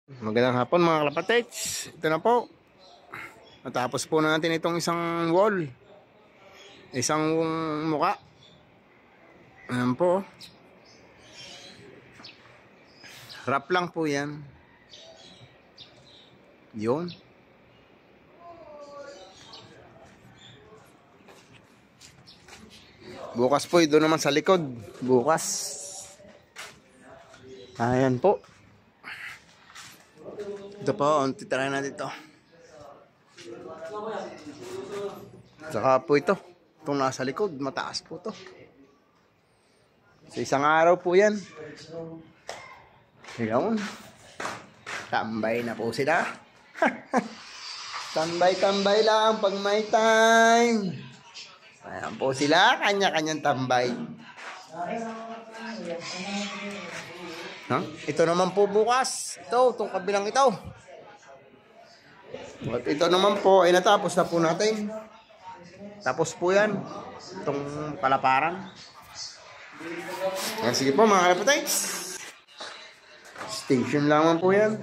Magandang hapon mga kalapatids. Ito na po. Natapos po natin itong isang wall. Isang muka. Ayan po. Wrap lang po yan. Yun. Bukas po, doon naman sa likod. Bukas. Ayan po. Ito po, titirahin natin ito. Saka po ito. Itong nasa likod, mataas po to. Sa isang araw po yan. Ayan. Tambay na po sila. Tambay-tambay lang pag may time. Ayan po sila, kanya-kanyang tambay. Huh? Ito naman po bukas. Ito, itong kabilang ito. At ito naman po, ay natapos na po natin. Tapos po yan. Itong palaparan. Ayan, sige po mga kalapatids. Station lamang po yan.